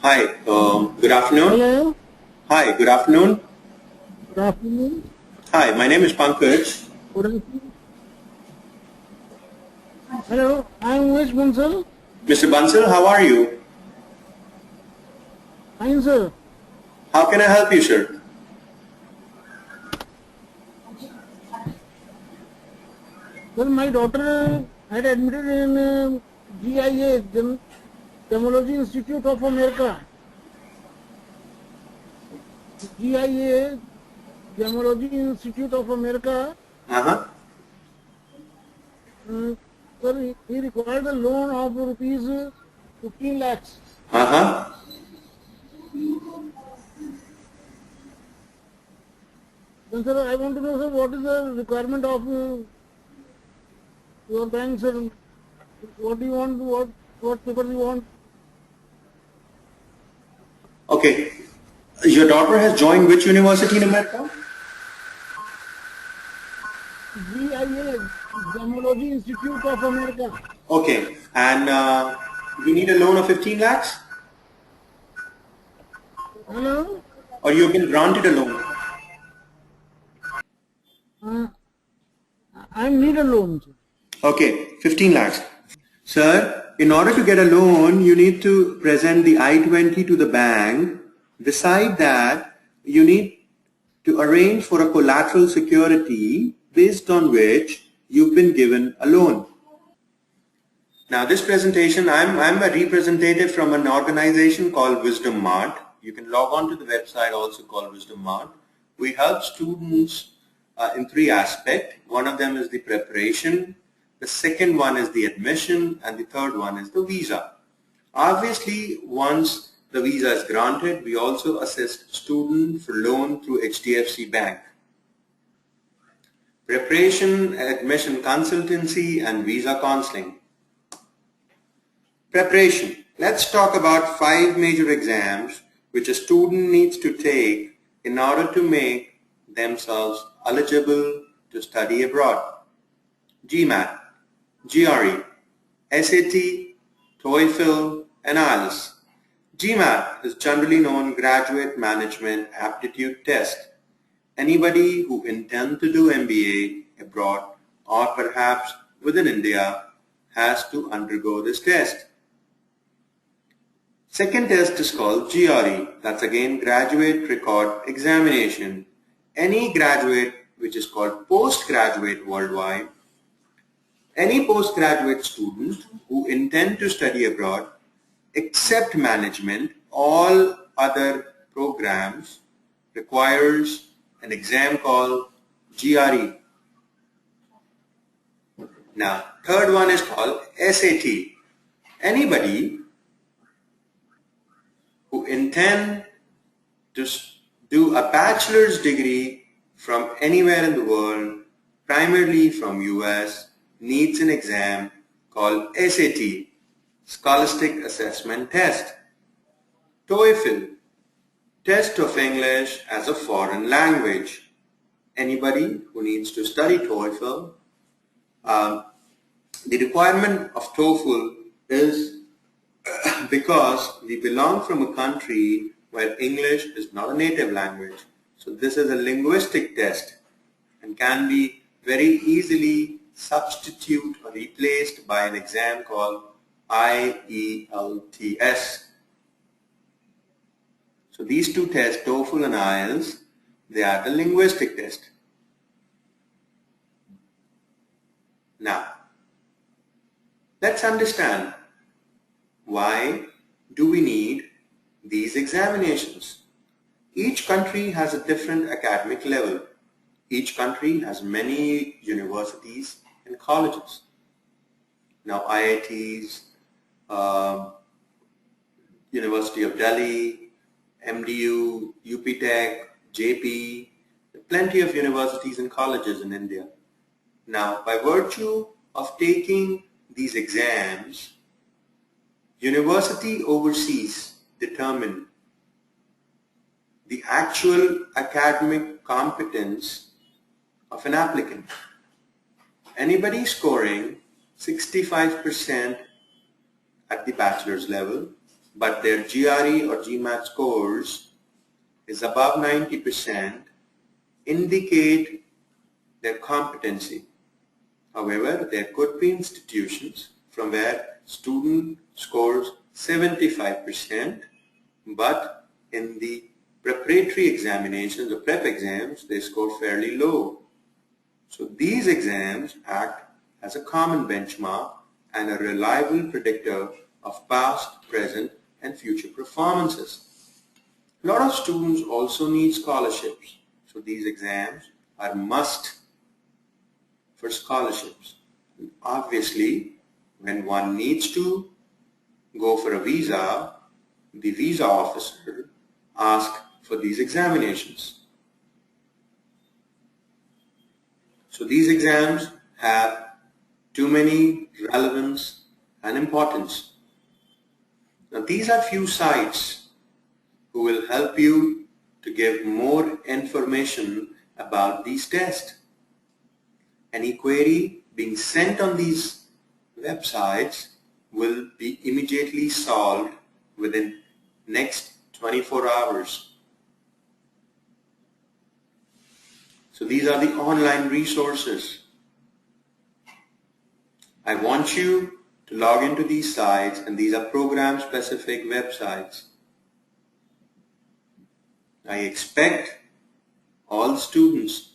Hi, good afternoon. Hello, Hi, good afternoon. good afternoon. Hi, my name is Pankaj. Good afternoon. Hello, I'm Umesh Bansal. Mr. Bansal, how are you? Fine, sir. How can I help you, sir? Well, my daughter had admitted in GIA, Gemology Institute of America. GIA, Gemology Institute of America. Uh-huh. Uh, well, he required a loan of rupees 15 lakhs. Uh-huh. Then, sir, I want to know, sir, what is the requirement of your bank, sir? What do you want? What papers you want? Okay. Your daughter has joined which university in America? GIA, Gemology Institute of America. Okay. And you need a loan of 15 lakhs? Hello? Or you've been granted a loan? Uh, I need a loan, sir. Okay, 15 lakhs. Sir, in order to get a loan, you need to present the I-20 to the bank. Beside that, you need to arrange for a collateral security based on which you've been given a loan. Now this presentation, I'm a representative from an organization called Wisdom Mart. You can log on to the website also called Wisdom Mart. We help students in three aspects. One of them is the preparation, the second one is the admission, and the third one is the visa. Obviously, once the visa is granted, we also assist students for loan through HDFC Bank. Preparation, admission consultancy, and visa counseling. Preparation. Let's talk about 5 major exams which a student needs to take in order to make themselves eligible to study abroad. GMAT, GRE, SAT, TOEFL, and IELTS. GMAT is generally known Graduate Management Aptitude Test. Anybody who intends to do MBA abroad or perhaps within India has to undergo this test. Second test is called GRE. That's again Graduate Record Examination. Any graduate which is called postgraduate worldwide, any postgraduate student who intend to study abroad except management, all other programs requires an exam called GRE. Now, third one is called SAT. Anybody who intend to do a bachelor's degree from anywhere in the world, primarily from US, needs an exam called SAT, Scholastic Assessment Test. TOEFL, Test of English as a Foreign Language. Anybody who needs to study TOEFL, the requirement of TOEFL is because we belong from a country where English is not a native language. So this is a linguistic test and can be very easily substituted or replaced by an exam called IELTS. So these two tests, TOEFL and IELTS, they are the linguistic test. Now, let's understand why do we need these examinations? Each country has a different academic level. Each country has many universities and colleges. Now IITs, University of Delhi, MDU, UP Tech, JP, plenty of universities and colleges in India. Now, by virtue of taking these exams, university overseas determine the actual academic competence of an applicant. Anybody scoring 65% at the bachelor's level, but their GRE or GMAT scores is above 90% indicate their competency. However, there could be institutions from where student scores 75%, but in the preparatory examinations, the prep exams, they score fairly low. So these exams act as a common benchmark and a reliable predictor of past, present, and future performances. A lot of students also need scholarships. So these exams are must for scholarships. And obviously, when one needs to go for a visa, the visa officer asks for these examinations. So these exams have too many relevance and importance. Now these are few sites who will help you to give more information about these tests. Any query being sent on these websites will be immediately solved within next 24 hours. So these are the online resources. I want you to log into these sites, and these are program-specific websites. I expect all students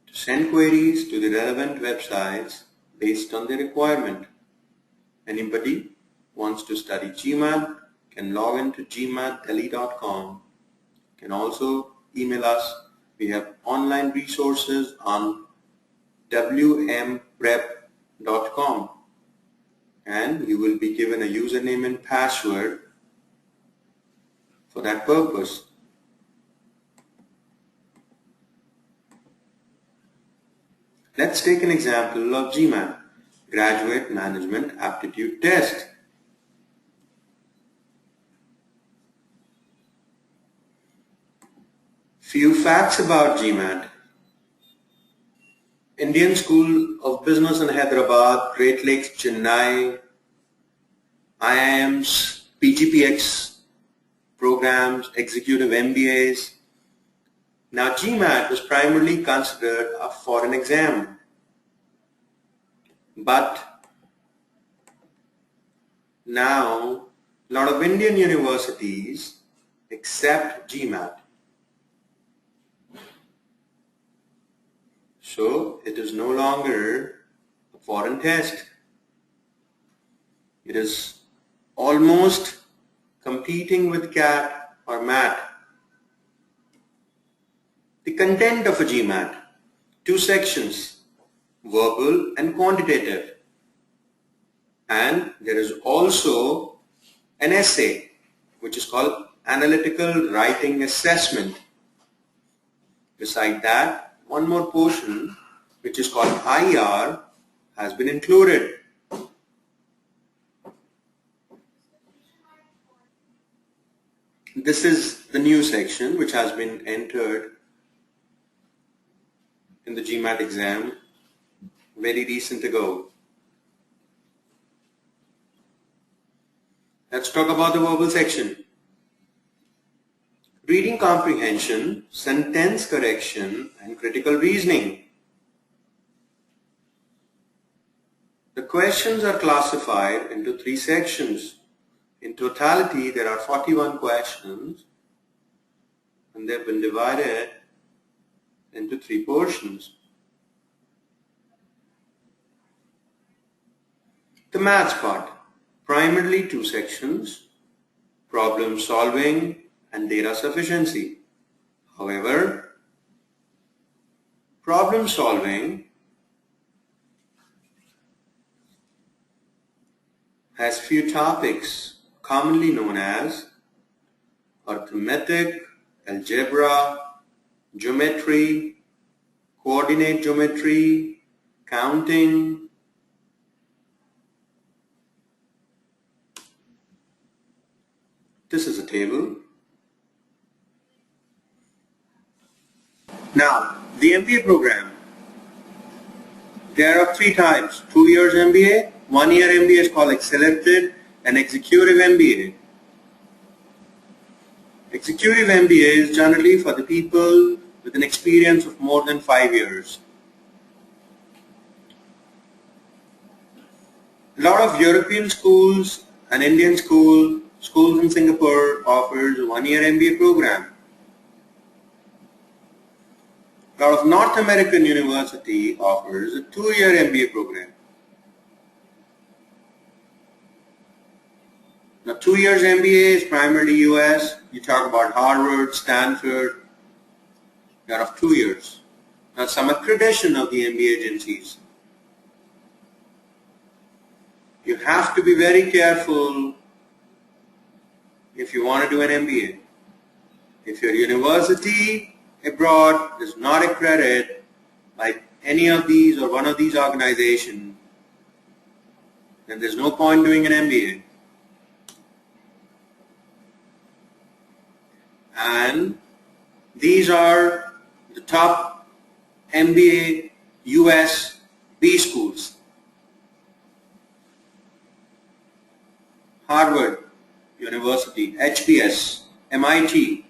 to send queries to the relevant websites based on their requirement. Anybody wants to study GMAT can log into gmatdelhi.com. Can also email us. We have online resources on wmprep.com, and you will be given a username and password for that purpose. Let's take an example of GMAT, Graduate Management Aptitude Test. Few facts about GMAT. Indian School of Business in Hyderabad, Great Lakes, Chennai, IIMs, PGPX programs, executive MBAs. Now GMAT was primarily considered a foreign exam, but now a lot of Indian universities accept GMAT. So it is no longer a foreign test. It is almost competing with CAT or MAT. The content of a GMAT, 2 sections, verbal and quantitative. And there is also an essay, which is called Analytical Writing Assessment. Beside that, one more portion, which is called IR, has been included. This is the new section which has been entered in the GMAT exam very recent ago. Let's talk about the verbal section. Reading comprehension, sentence correction, and critical reasoning. The questions are classified into 3 sections. In totality, there are 41 questions, and they've been divided into 3 portions. The maths part, primarily 2 sections, problem solving and data sufficiency. However, problem solving has few topics commonly known as arithmetic, algebra, geometry, coordinate geometry, counting, this is a table. Now, the MBA program, there are 3 types, 2 years MBA, 1 year MBA is called accelerated, an executive MBA. Executive MBA is generally for the people with an experience of more than 5 years. A lot of European schools and Indian schools in Singapore offers a 1-year MBA program. A lot of North American university offers a 2-year MBA program. Now 2 years MBA is primarily US. You talk about Harvard, Stanford, they're of 2 years. Now some accreditation of the MBA agencies. You have to be very careful if you want to do an MBA. If your university abroad does not accredit by any of these or one of these organizations, then there's no point doing an MBA. And these are the top MBA US B schools. Harvard University, HBS, MIT,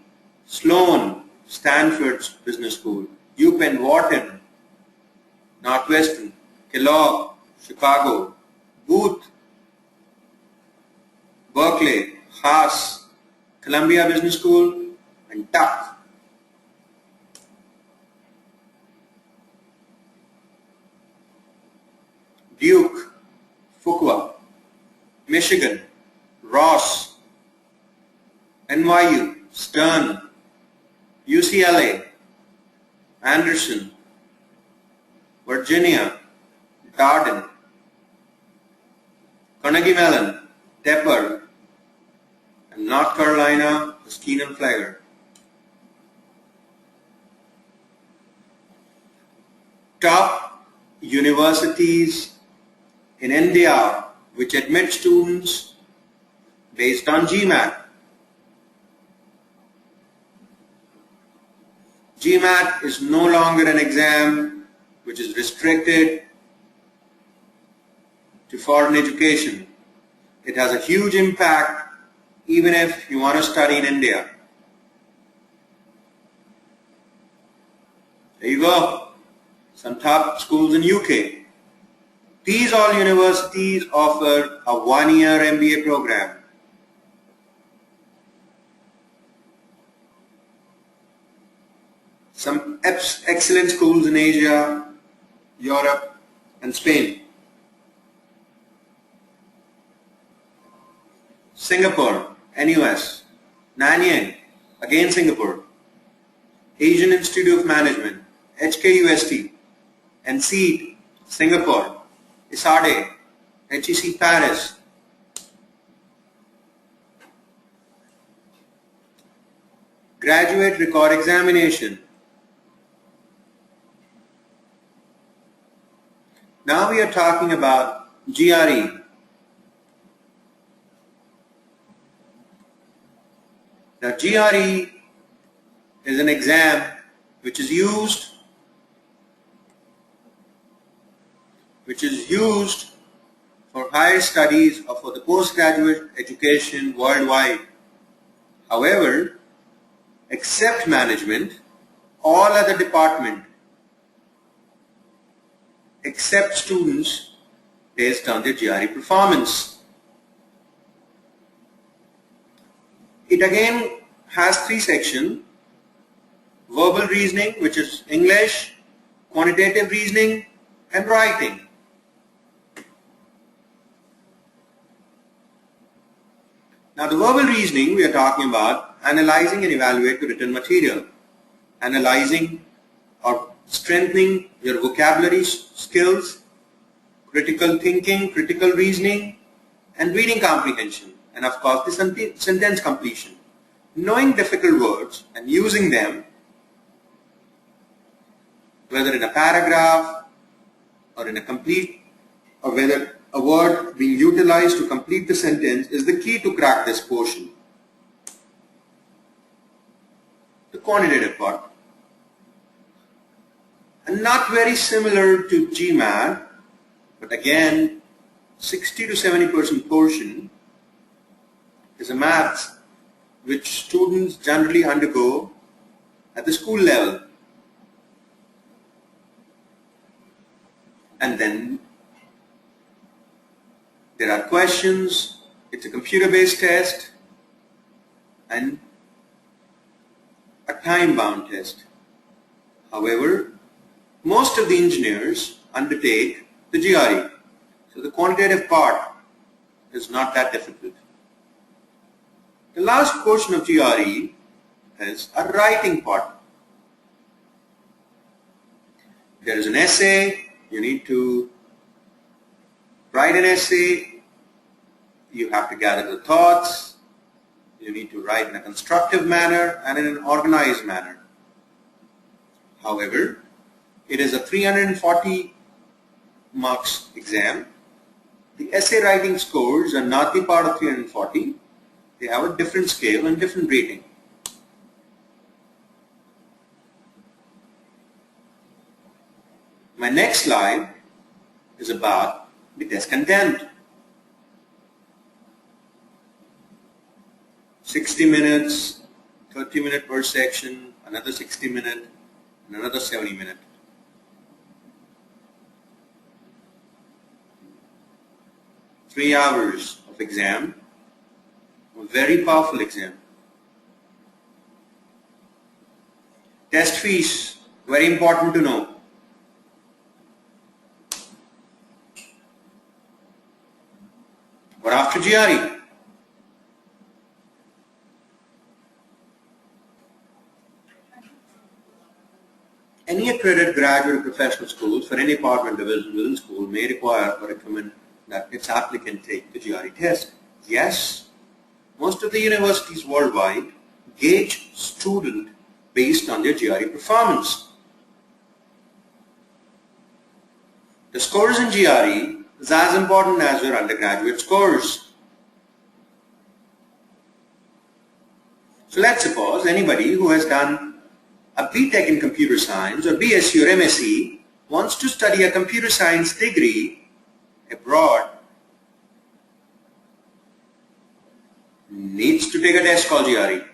Sloan, Stanford's Business School, UPenn, Wharton, Northwestern, Kellogg, Chicago, Booth, Berkeley, Haas, Columbia Business School, and Tufts. Duke, Fuqua, Michigan, Ross, NYU, Stern, UCLA, Anderson, Virginia, Darden, Carnegie Mellon, Tepper, and North Carolina, Kenan-Flagler. Top universities in India which admit students based on GMAT. GMAT is no longer an exam which is restricted to foreign education. It has a huge impact even if you want to study in India. There you go. Some top schools in UK. These all universities offer a 1-year MBA program. Some excellent schools in Asia, Europe, and Spain. Singapore, NUS, Nanyang, again Singapore, Asian Institute of Management, HKUST, NCEAT, Singapore, ISADE, HEC Paris. Graduate Record Examination. Now we are talking about GRE. Now GRE is an exam which is used for higher studies or for the postgraduate education worldwide. However, except management, all other departments accept students based on their GRE performance. It again has 3 sections: verbal reasoning, which is English, quantitative reasoning, and writing. Now the verbal reasoning, we are talking about analyzing and evaluate the written material, analyzing or strengthening your vocabulary skills, critical thinking, critical reasoning, and reading comprehension, and of course the sentence completion. Knowing difficult words and using them, whether in a paragraph or in a complete, or whether a word being utilized to complete the sentence, is the key to crack this portion. The quantitative part. And not very similar to GMAT, but again 60 to 70% portion is a maths which students generally undergo at the school level. And then there are questions, it's a computer-based test, and a time-bound test. However, most of the engineers undertake the GRE. So the quantitative part is not that difficult. The last portion of GRE is a writing part. There is an essay, you need to write an essay, you have to gather the thoughts, you need to write in a constructive manner and in an organized manner. However, it is a 340 marks exam. The essay writing scores are not the part of 340. They have a different scale and different rating. My next slide is about the test content. 60 minutes, 30 minutes per section, another 60 minutes, and another 70 minutes. Three hours of exam, a very powerful exam. Test fees, very important to know. But after GRE, any accredited graduate or professional schools for any department division within school may require or recommend that its applicant take the GRE test. Yes, most of the universities worldwide gauge student based on their GRE performance. The scores in GRE is as important as your undergraduate scores. So let's suppose anybody who has done a BTech in computer science or BSc or MSc wants to study a computer science degree abroad, needs to take a test called GRE.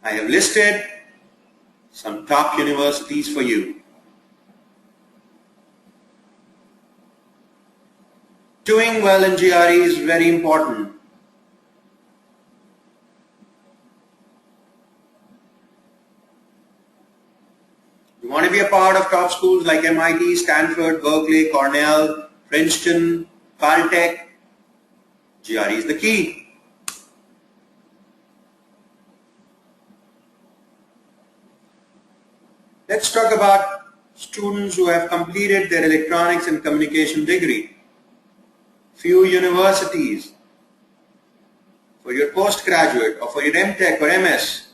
I have listed some top universities for you. Doing well in GRE is very important. You want to be a part of top schools like MIT, Stanford, Berkeley, Cornell, Princeton, Caltech. GRE is the key. Let's talk about students who have completed their electronics and communication degree. Few universities for your postgraduate or for your MTech or MS.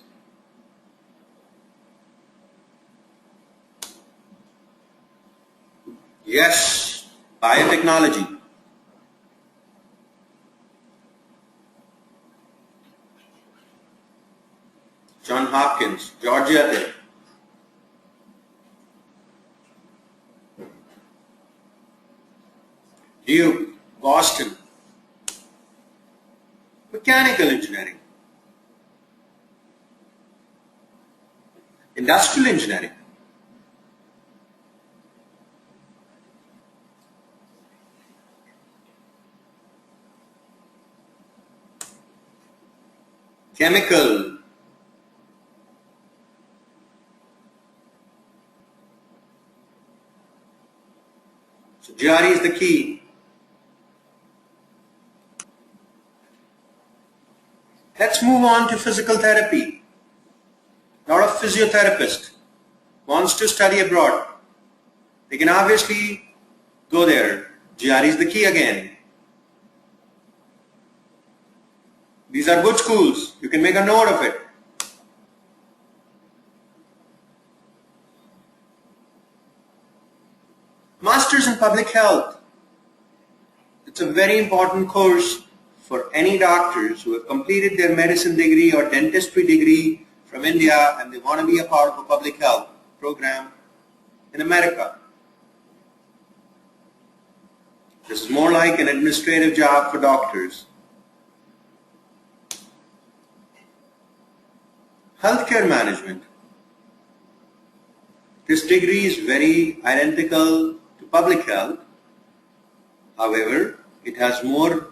Yes, biotechnology. Johns Hopkins, Georgia Tech. Duke, Boston. Mechanical engineering. Industrial engineering. Chemical. So GRE is the key. Let's move on to physical therapy. A lot of physiotherapists wants to study abroad. They can obviously go there. GRE is the key again. These are good schools. You can make a note of it. Masters in Public Health. It's a very important course for any doctors who have completed their medicine degree or dentistry degree from India and they want to be a part of a public health program in America. This is more like an administrative job for doctors. Healthcare management. This degree is very identical to public health. However, it has more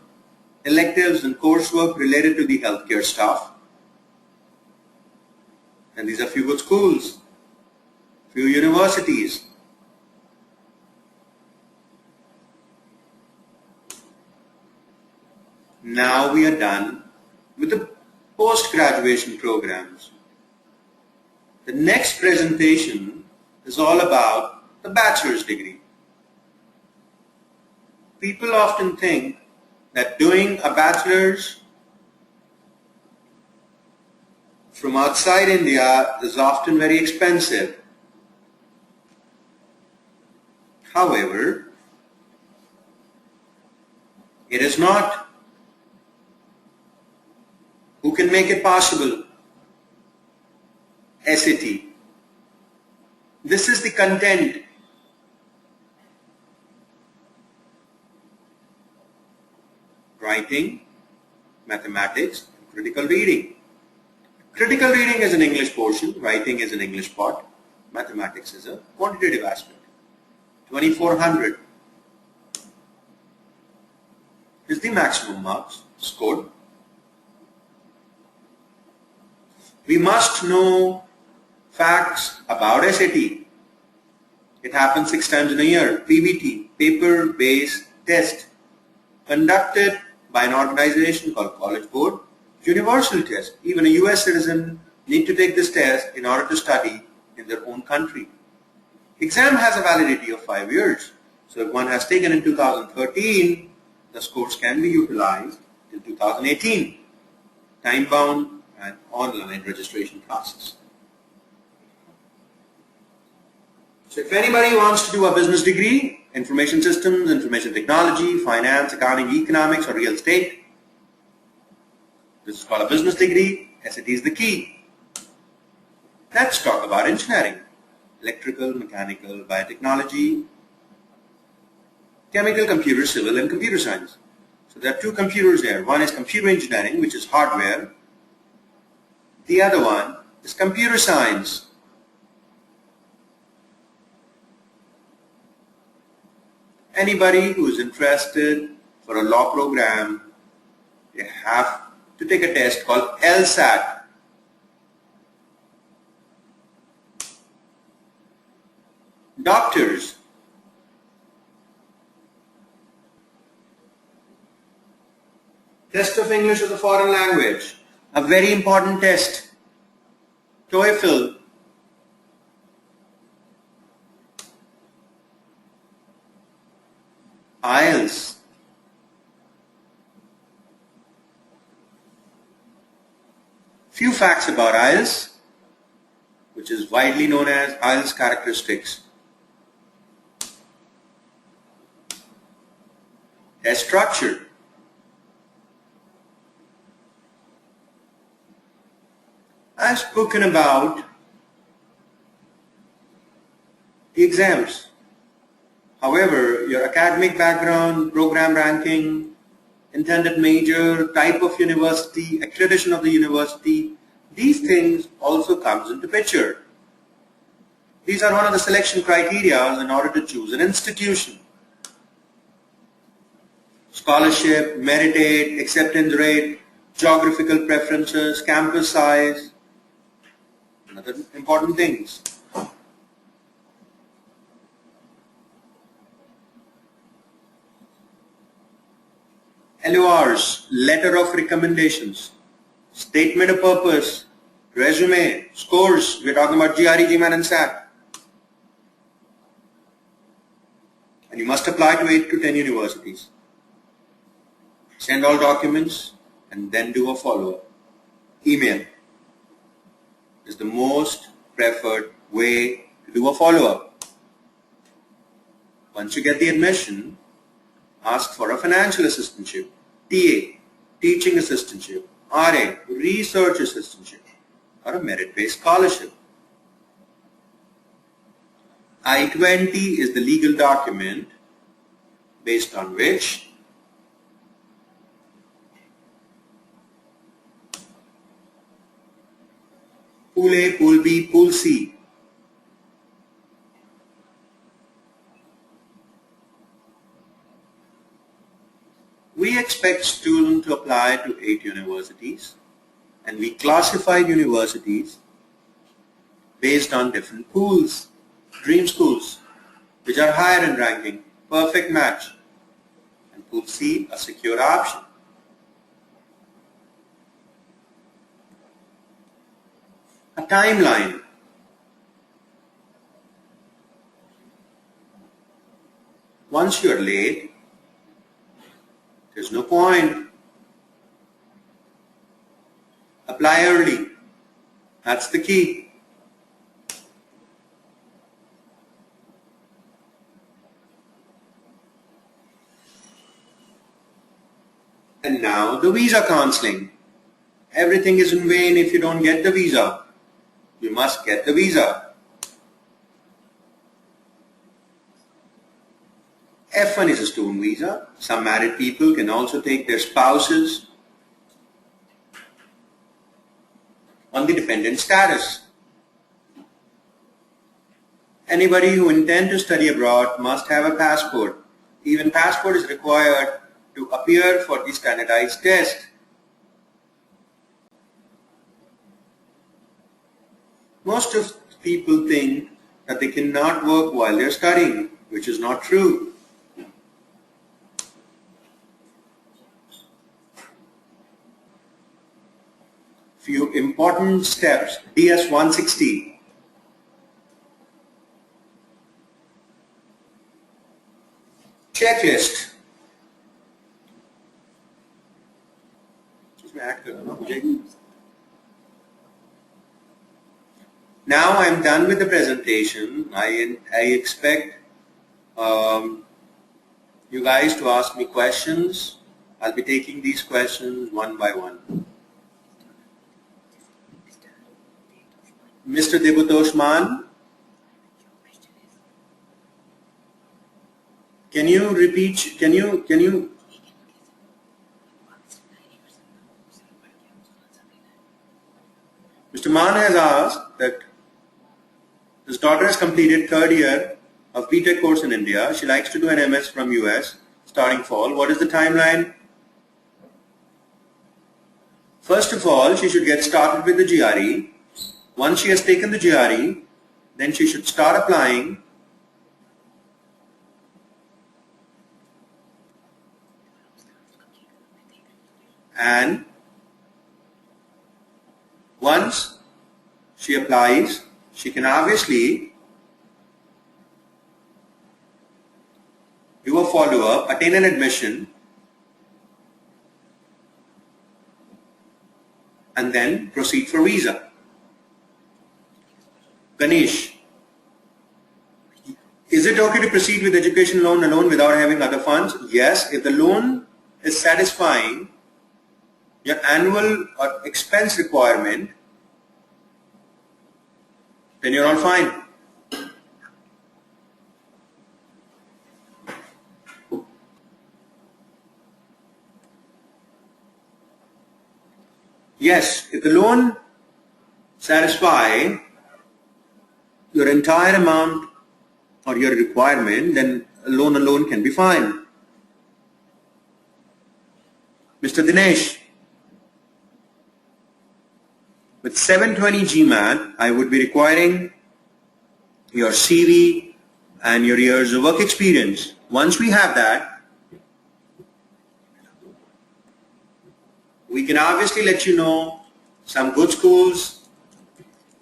electives and coursework related to the healthcare stuff. And these are few good schools, few universities. Now we are done with the post-graduation programs. The next presentation is all about the bachelor's degree. People often think that doing a bachelor's from outside India is often very expensive. However, it is not. Who can make it possible? SAT. This is the content. Writing, mathematics, and critical reading. Critical reading is an English portion, writing is an English part, mathematics is a quantitative aspect. 2400 is the maximum marks scored. We must know facts about SAT. It happens 6 times in a year. PBT, paper-based test, conducted by an organization called College Board. Universal test. Even a US citizen need to take this test in order to study in their own country. Exam has a validity of 5 years. So if one has taken in 2013, the scores can be utilized till 2018. Time-bound and online registration process. So if anybody wants to do a business degree, information systems, information technology, finance, accounting, economics, or real estate, this is called a business degree. SAT is the key. Let's talk about engineering. Electrical, mechanical, biotechnology, chemical, computer, civil, and computer science. So there are two computers there. One is computer engineering, which is hardware. The other one is computer science. Anybody who is interested for a law program, they have to take a test called LSAT. Doctors. Test of English as a foreign language. A very important test. TOEFL. IELTS. Few facts about IELTS, which is widely known as IELTS characteristics. Test structure. I've spoken about the exams. However, your academic background, program ranking, intended major, type of university, accreditation of the university, these things also comes into picture. These are one of the selection criteria in order to choose an institution. Scholarship, merit rate, acceptance rate, geographical preferences, campus size, and other important things. LORs, letter of recommendations, statement of purpose, resume, scores. We're talking about GRE, GMAT, and SAT. And you must apply to 8 to 10 universities. Send all documents and then do a follow-up. Email is the most preferred way to do a follow-up. Once you get the admission, ask for a financial assistantship, TA, teaching assistantship, RA, research assistantship, or a merit-based scholarship. I-20 is the legal document based on which Pool A, Pool B, Pool C we expect students to apply to 8 universities, and we classified universities based on different pools, dream schools, which are higher in ranking, perfect match, and Pool C, a secure option. A timeline. Once you're late, there's no point. Apply early. That's the key. And now the visa counseling. Everything is in vain if you don't get the visa. You must get the visa. F1 is a student visa. Some married people can also take their spouses on the dependent status. Anybody who intends to study abroad must have a passport. Even passport is required to appear for the standardized test. Most of people think that they cannot work while they're studying, which is not true. Few important steps. DS 160. Checklist. Now I'm done with the presentation. I expect you guys to ask me questions. I'll be taking these questions one by one. Mr. Debatoshman, can you repeat, can you Mr. Mann has asked that his daughter has completed third year of BTech course in India. She likes to do an MS from US starting fall. What is the timeline? First of all, she should get started with the GRE. Once she has taken the GRE, then she should start applying and once she applies, she can obviously do a follow-up, attain an admission, and then proceed for visa. Ganesh, is it okay to proceed with education loan alone without having other funds? Yes, if the loan is satisfying your annual or expense requirement, then you're all fine. Yes, if the loan satisfies your entire amount or your requirement, then a loan alone can be fine. Mr. Dinesh, with 720 GMAT, I would be requiring your CV and your years of work experience. Once we have that, we can obviously let you know some good schools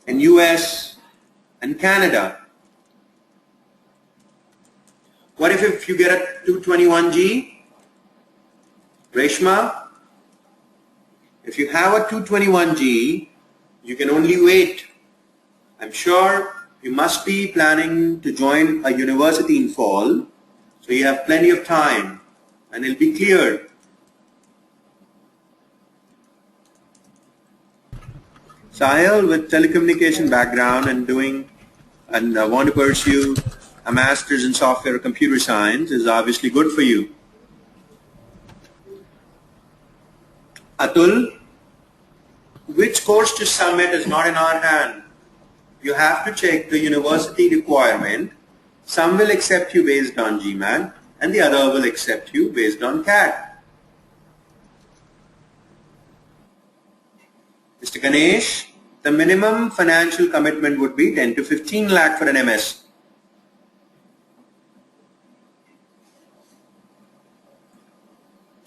in US and Canada. What if you get a 221G? Reshma, if you have a 221G, you can only wait. I'm sure you must be planning to join a university in fall, so you have plenty of time and it'll be cleared. Sahil with telecommunication background and want to pursue a master's in software or computer science is obviously good for you. Atul, which course to submit is not in our hand. You have to check the university requirement. Some will accept you based on GMAT and the other will accept you based on CAT. Mr. Ganesh, the minimum financial commitment would be 10 to 15 lakh for an MS.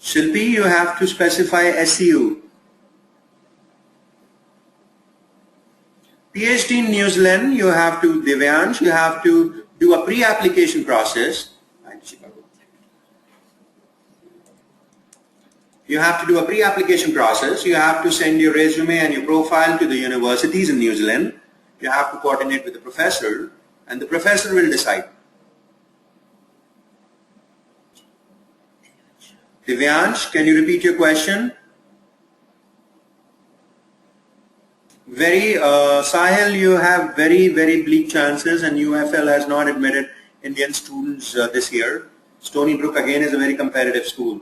Shilpi, you have to specify SEU. PhD in New Zealand, you have to, Divyansh, you have to do a pre-application process. You have to do a pre-application process. You have to send your resume and your profile to the universities in New Zealand. You have to coordinate with the professor and the professor will decide. Divyansh, can you repeat your question? Sahil, you have very bleak chances and UFL has not admitted Indian students this year. Stony Brook again is a very competitive school.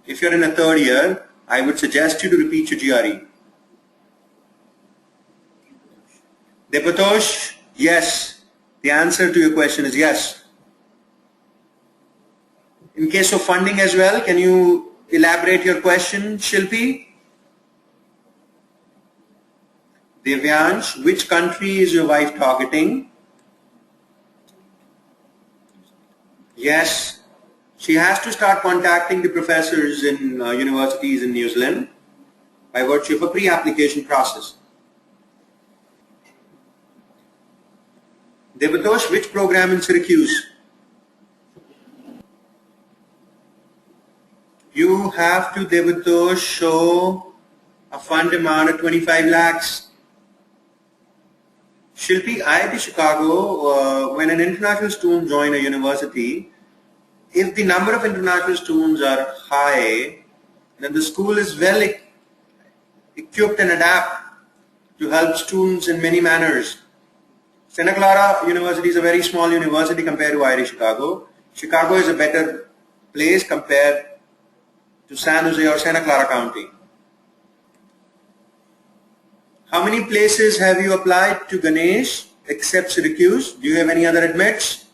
If you're in a third year, I would suggest you to repeat your GRE. Depatosh, yes. The answer to your question is yes. In case of funding as well, can you elaborate your question, Shilpi? Divyansh, which country is your wife targeting? Yes. She has to start contacting the professors in universities in New Zealand by virtue of a pre-application process. Devatosh, which program in Syracuse? You have to, Devatosh, show a fund amount of 25 lakhs. Shilpi, IIT Chicago, when an international student joins a university, if the number of international students are high, then the school is well equipped and adapt to help students in many manners. Santa Clara University is a very small university compared to IIT Chicago. Chicago is a better place compared to San Jose or Santa Clara County. How many places have you applied to Ganesh except Syracuse? Do you have any other admits?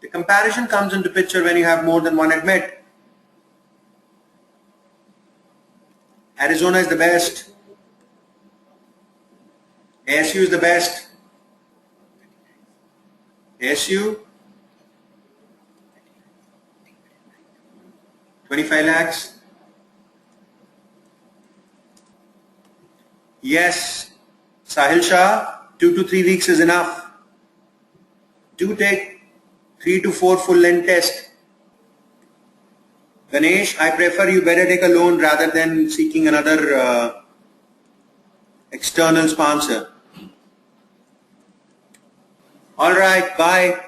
The comparison comes into picture when you have more than one admit. Arizona is the best. ASU is the best. ASU 25 lakhs. Yes, Sahil Shah, 2 to 3 weeks is enough. Do take 3 to 4 full length test. Ganesh, I prefer you better take a loan rather than seeking another external sponsor. Alright, bye.